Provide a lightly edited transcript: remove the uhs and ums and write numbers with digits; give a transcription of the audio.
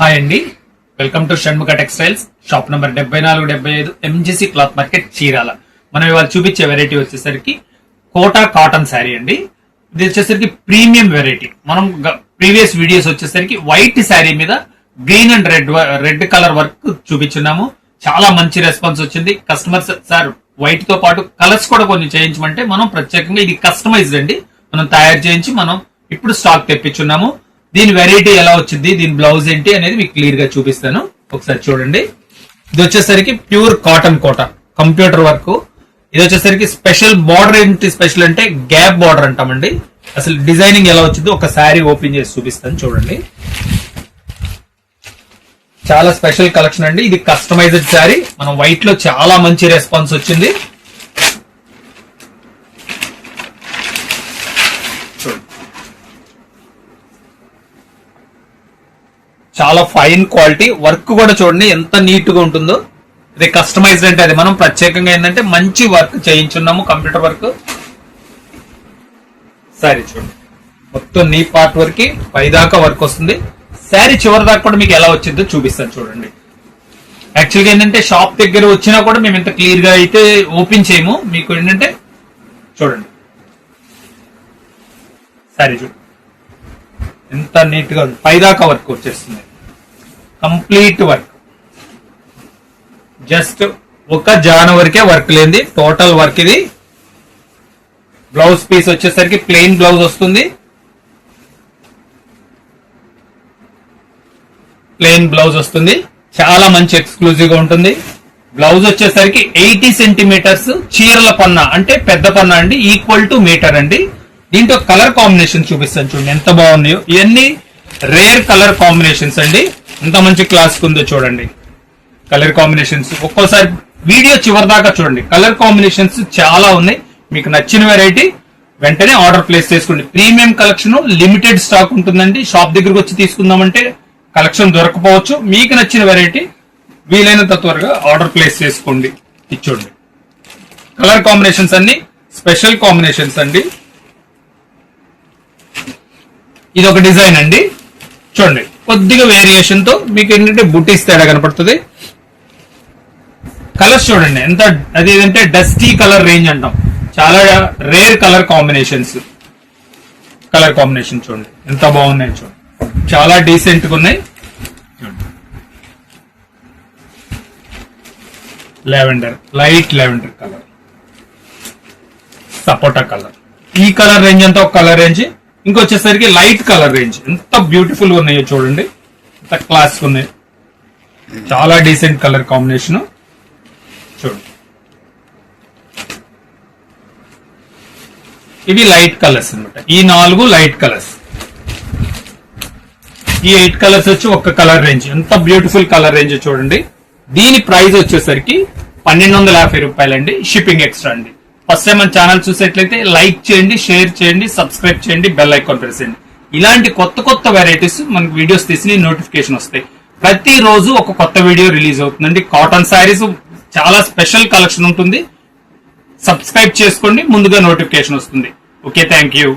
Hi అండి, welcome to Shanmukha textiles. Shop number 7475 MGC cloth market Chirala. మనం ఇవాళ చూపించే వెరైటీ వచ్చేసరికి కోటా కాటన్ శారీ అండి. ఇది వచ్చేసరికి ప్రీమియం వెరైటీ. మనం ప్రీవియస్ వీడియోస్ వచ్చేసరికి వైట్ శారీ మీద green and red colour work చూపించున్నాము. చాలా మంచి రెస్పాన్స్ వచ్చింది. కస్టమర్స్ సార్ వైట్ తో పాటు కలర్స్ కూడా కొన్ని చేయించమంటే మనం ప్రత్యేకంగా ఇది కస్టమైజ్డ్ అండి, మనం తయారు చేయించి మనం ఇప్పుడు స్టాక్ తెప్పించున్నాము. దీని వెరైటీ ఎలా వచ్చింది, దీని బ్లౌజ్ ఏంటి అనేది మీకు క్లియర్ గా చూపిస్తాను. ఒకసారి చూడండి. ఇది వచ్చేసరికి ప్యూర్ కాటన్ కోట కంప్యూటర్ వర్క్. ఇది వచ్చేసరికి స్పెషల్ బార్డర్ ఏంటి, స్పెషల్ అంటే గ్యాప్ బార్డర్ అంటామండి. అసలు డిజైనింగ్ ఎలా వచ్చిందో ఒక శారీ ఓపెన్ చేసి చూపిస్తాను చూడండి. చాలా స్పెషల్ కలెక్షన్ అండి. ఇది కస్టమైజ్డ్ శారీ. మనం వైట్ లో చాలా మంచి రెస్పాన్స్ వచ్చింది. చాలా ఫైన్ క్వాలిటీ వర్క్ కూడా చూడండి ఎంత నీట్ గా ఉంటుందో. ఇది కస్టమైజ్డ్ అంటే అది మనం ప్రత్యేకంగా ఏంటంటే మంచి వర్క్ చేయించున్నాము, కంప్యూటర్ వర్క్. శారీ చూడండి మొత్తం నీ పార్ట్ వరకు పైదాకా వర్క్ వస్తుంది. శారీ చివరి దాకా కూడా మీకు ఎలా వచ్చిందో చూపిస్తాను చూడండి. యాక్చువల్గా ఏంటంటే షాప్ దగ్గర వచ్చినా కూడా మేము ఇంత క్లియర్ గా అయితే ఓపెన్ చేయము. మీకు ఏంటంటే చూడండి శారీ చూడండి ఎంత నీట్ గా ఉంది. పైదాకా వర్క్ వచ్చేస్తుంది, కంప్లీట్ వర్క్. జస్ట్ ఒక జాన వరకే వర్క్ లేని టోటల్ వర్క్ ఇది. బ్లౌజ్ పీస్ వచ్చేసరికి ప్లెయిన్ బ్లౌజ్ వస్తుంది. ప్లెయిన్ బ్లౌజ్ వస్తుంది, చాలా మంచి ఎక్స్క్లూజివ్ గా ఉంటుంది. బ్లౌజ్ వచ్చేసరికి 80 సెంటీమీటర్స్ చీరల పన్నా అంటే పెద్ద పన్నా అండి, ఈక్వల్ టు మీటర్ అండి. దీంట్లో కలర్ కాంబినేషన్ చూపిస్తాను చూడండి ఎంత బాగున్నాయో. ఇవన్నీ రేర్ కలర్ కాంబినేషన్స్ అండి. ఎంత మంచి క్లాస్ ఉందో చూడండి కలర్ కాంబినేషన్స్. ఒక్కోసారి వీడియో చివరి దాకా చూడండి, కలర్ కాంబినేషన్స్ చాలా ఉన్నాయి. మీకు నచ్చిన వెరైటీ వెంటనే ఆర్డర్ ప్లేస్ చేసుకోండి. ప్రీమియం కలెక్షన్ లిమిటెడ్ స్టాక్ ఉంటుందండి. షాప్ దగ్గరకు వచ్చి తీసుకుందామంటే కలెక్షన్ దొరకపోవచ్చు. మీకు నచ్చిన వెరైటీ వీలైనంత త్వరగా ఆర్డర్ ప్లేస్ చేసుకోండి. ఇచ్చోండి కలర్ కాంబినేషన్స్ అన్ని స్పెషల్ కాంబినేషన్స్ అండి. ఇది ఒక డిజైన్ అండి చూడండి, కొద్దిగా వేరియేషన్ తో మీకు ఏంటంటే బుటీస్ తేడా కనపడుతుంది. కలర్స్ చూడండి ఎంత, అది ఏంటంటే డస్టీ కలర్ రేంజ్ అంటాం. చాలా rare colour combinations. Colour combination చూడండి ఎంత బాగున్నాయి చూడండి, చాలా డీసెంట్ గా ఉన్నాయి. లెవెండర్, లైట్ లెవెండర్ కలర్, సపోటా కలర్. ఈ కలర్ రేంజ్ అంతా ఒక కలర్ రేంజ్. ఇంకొచ్చేసరికి లైట్ కలర్ రేంజ్. ఎంత బ్యూటిఫుల్ గా ఉన్నాయో చూడండి, ఎంత క్లాస్ ఉన్నాయి. చాలా డీసెంట్ కలర్ కాంబినేషన్ చూడండి. ఇవి లైట్ కలర్స్ అనమాట. ఈ 4 లైట్ కలర్స్. ఈ 8 కలర్స్ వచ్చి ఒక కలర్ రేంజ్. ఎంత బ్యూటిఫుల్ కలర్ రేంజ్ చూడండి. దీని ప్రైస్ వచ్చేసరికి 1250 రూపాయలండి. షిప్పింగ్ ఎక్స్ట్రా అండి. ఫస్ట్ టైం మన ఛానల్ చూసేట్లయితే లైక్ చేయండి, షేర్ చేయండి, సబ్స్క్రైబ్ చేయండి, బెల్ ఐకాన్ ప్రెస్ చేయండి. ఇలాంటి కొత్త కొత్త వెరైటీస్ మనకి వీడియోస్ తీసి నోటిఫికేషన్ వస్తాయి. ప్రతిరోజు ఒక కొత్త వీడియో రిలీజ్ అవుతుందండి. కాటన్ శారీస్ చాలా స్పెషల్ కలెక్షన్ ఉంటుంది. సబ్స్క్రైబ్ చేసుకోండి, ముందుగా నోటిఫికేషన్ వస్తుంది. Okay, thank you.